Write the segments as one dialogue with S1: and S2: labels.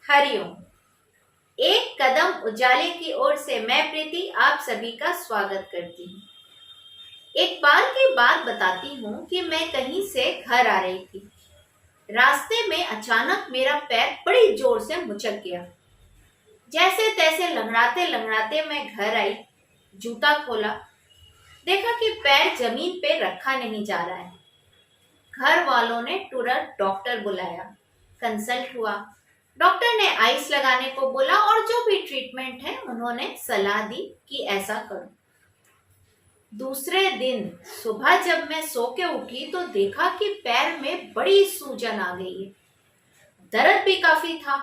S1: हरिओम। एक कदम उजाले की ओर से मैं प्रीति आप सभी का स्वागत करती हूँ। एक बार की बात बताती हूँ कि मैं कहीं से घर आ रही थी। रास्ते में अचानक मेरा पैर बड़ी जोर से मुचक गया। जैसे तैसे लंगड़ाते लंगड़ाते मैं घर आई, जूता खोला, देखा कि पैर जमीन पे रखा नहीं जा रहा है। घर वालों ने तुरंत डॉक्टर बुलाया, कंसल्ट हुआ। डॉक्टर ने आइस लगाने को बोला और जो भी ट्रीटमेंट है उन्होंने सलाह दी कि ऐसा करो। दूसरे दिन सुबह जब मैं सो के उठी तो देखा कि पैर में बड़ी सूजन आ गई है। दर्द भी काफी था,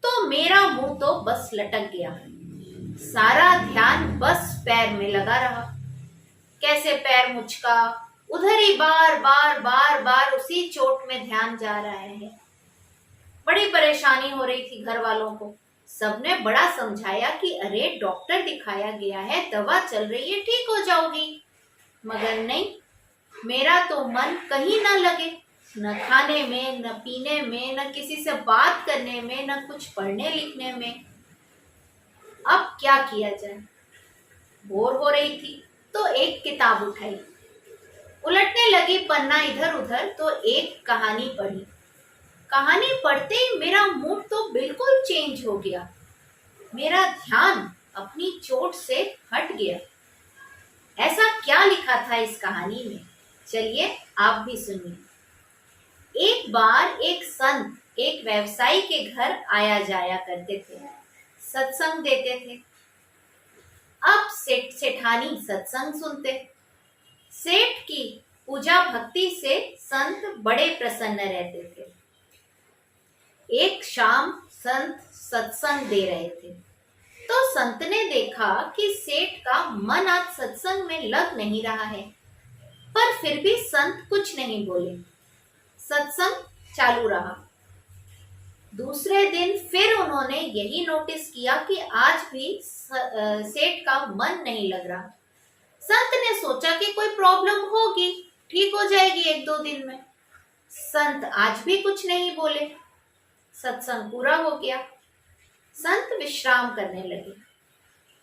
S1: तो मेरा मुंह तो बस लटक गया। सारा ध्यान बस पैर में लगा रहा। कैसे पैर मुचका, उधर ही बार बार बार बार उसी चोट में ध्यान जा रहा है। बड़ी परेशानी हो रही थी घर वालों को। सबने बड़ा समझाया कि अरे डॉक्टर दिखाया गया है, दवा चल रही है, ठीक हो जाओगी। मगर नहीं, मेरा तो मन कहीं ना लगे, न खाने में, न पीने में, न किसी से बात करने में, न कुछ पढ़ने लिखने में। अब क्या किया जाए? बोर हो रही थी तो एक किताब उठाई, उलटने लगी पन्ना इधर उधर तो एक कहानी पढ़ी। कहानी पढ़ते ही मेरा मूड तो बिल्कुल चेंज हो गया। मेरा ध्यान अपनी चोट से हट गया। ऐसा क्या लिखा था इस कहानी में, चलिए आप भी सुनिए। एक बार एक संत एक व्यवसायी के घर आया जाया करते थे, सत्संग देते थे। अब सेठानी सत्संग सुनते। सेठ की पूजा भक्ति से संत बड़े प्रसन्न रहते थे। एक शाम संत सत्संग दे रहे थे तो संत ने देखा कि सेठ का मन आज सत्संग में लग नहीं रहा है, पर फिर भी संत कुछ नहीं बोले। सत्संग चालू रहा। दूसरे दिन फिर उन्होंने यही नोटिस किया कि आज भी सेठ का मन नहीं लग रहा। संत ने सोचा कि कोई प्रॉब्लम होगी, ठीक हो जाएगी एक दो दिन में। संत आज भी कुछ नहीं बोले। सत्संग पूरा हो गया। संत विश्राम करने लगे।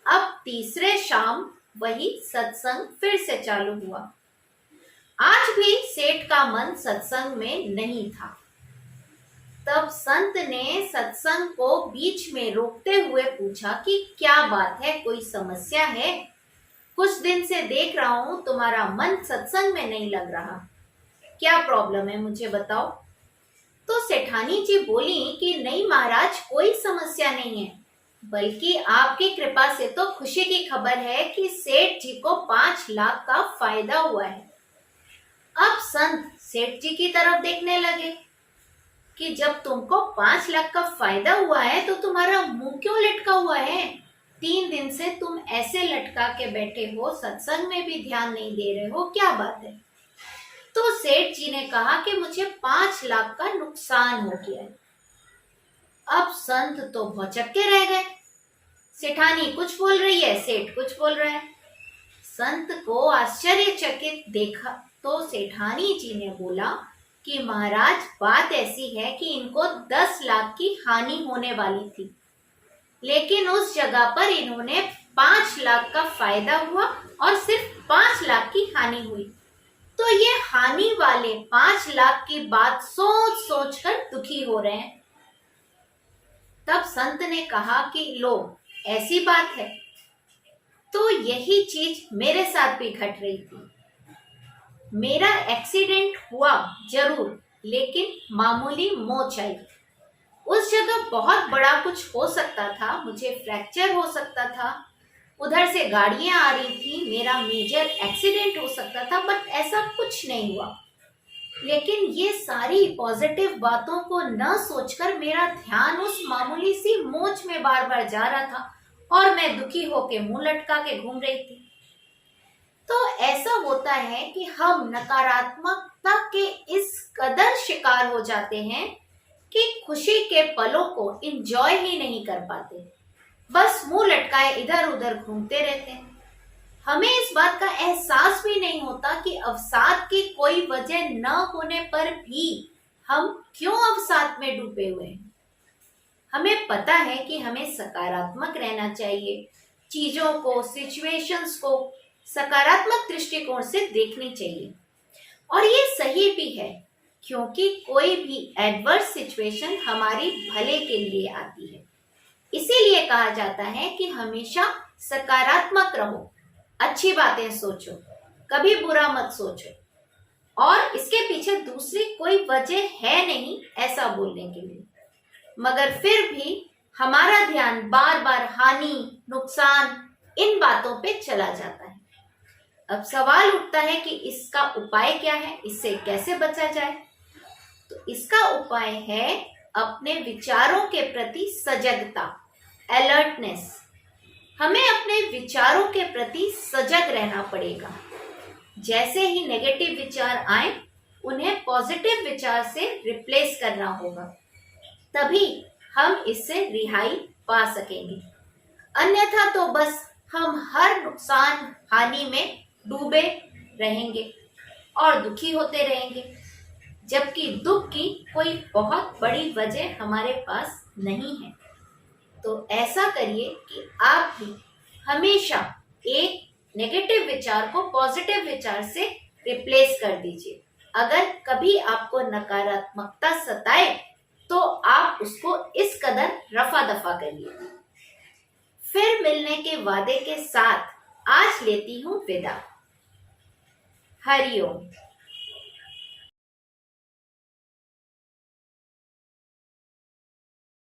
S1: अब तीसरे शाम वही सत्संग फिर से चालू हुआ। आज भी सेठ का मन सत्संग में नहीं था। तब संत ने सत्संग को बीच में रोकते हुए पूछा कि क्या बात है, कोई समस्या है? कुछ दिन से देख रहा हूं तुम्हारा मन सत्संग में नहीं लग रहा, क्या प्रॉब्लम है, मुझे बताओ। तो सेठानी जी बोली कि नहीं महाराज, कोई समस्या नहीं है, बल्कि आपकी कृपा से तो खुशी की खबर है कि सेठ जी को 5 लाख का फायदा हुआ है। अब संत सेठ जी की तरफ देखने लगे कि जब तुमको 5 लाख का फायदा हुआ है तो तुम्हारा मुंह क्यों लटका हुआ है? 3 दिन से तुम ऐसे लटका के बैठे हो, सत्संग में भी ध्यान नहीं दे रहे हो, क्या बात है? तो सेठ जी ने कहा कि मुझे 5 लाख का नुकसान हो गया है। अब संत तो भौचक्के रह गए। सेठानी कुछ बोल रही है, सेठ कुछ बोल रहा है। संत को आश्चर्यचकित देखा तो सेठानी जी ने बोला कि महाराज, बात ऐसी है कि इनको 10 लाख की हानि होने वाली थी, लेकिन उस जगह पर इन्होंने 5 लाख का फायदा हुआ और सिर्फ 5 लाख की हानि हुई। तो ये हानि वाले 5 लाख की बात सोच सोच कर दुखी हो रहे हैं। तब संत ने कहा कि लो, ऐसी बात है, तो यही चीज मेरे साथ भी घट रही थी। मेरा एक्सीडेंट हुआ जरूर, लेकिन मामूली मोच आई। उस जगह बहुत बड़ा कुछ हो सकता था, मुझे फ्रैक्चर हो सकता था, उधर से गाड़ियां आ रही थी, मेरा मेजर एक्सीडेंट हो सकता था, बट ऐसा कुछ नहीं हुआ। लेकिन ये सारी पॉजिटिव बातों को न सोचकर मेरा ध्यान उस मामूली सी मोच में बार बार जा रहा था और मैं दुखी होके मुंह लटका के घूम रही थी। तो ऐसा होता है कि हम नकारात्मकता के इस कदर शिकार हो जाते हैं कि खुशी के पलों को एंजॉय ही नहीं कर पाते, बस मुंह लटकाए इधर उधर घूमते रहते हैं। हमें इस बात का एहसास भी नहीं होता कि अवसाद की कोई वजह न होने पर भी हम क्यों अवसाद में डूबे हुए हैं। हमें पता है कि हमें सकारात्मक रहना चाहिए, चीजों को, सिचुएशंस को सकारात्मक दृष्टिकोण से देखनी चाहिए। और ये सही भी है, क्योंकि कोई भी एडवर्स सिचुएशन हमारी भले के लिए आती है। इसीलिए कहा जाता है कि हमेशा सकारात्मक रहो, अच्छी बातें सोचो, कभी बुरा मत सोचो। और इसके पीछे दूसरी कोई वजह है नहीं ऐसा बोलने के लिए, मगर फिर भी हमारा ध्यान बार बार हानि, नुकसान, इन बातों पे चला जाता है। अब सवाल उठता है कि इसका उपाय क्या है, इससे कैसे बचा जाए? तो इसका उपाय है अपने विचारों के प्रति सजगता, अलर्टनेस। हमें अपने विचारों के प्रति सजग रहना पड़ेगा। जैसे ही नेगेटिव विचार आए, उन्हें पॉजिटिव विचार से रिप्लेस करना होगा, तभी हम इससे रिहाई पा सकेंगे। अन्यथा तो बस हम हर नुकसान, हानि में डूबे रहेंगे और दुखी होते रहेंगे, जबकि दुख की कोई बहुत बड़ी वजह हमारे पास नहीं है। तो ऐसा करिए कि आप भी हमेशा एक नेगेटिव विचार को पॉजिटिव विचार से रिप्लेस कर दीजिए। अगर कभी आपको नकारात्मकता सताए तो आप उसको इस कदर रफा दफा करिए। फिर मिलने के वादे के साथ आज लेती हूँ विदा। हरिओम।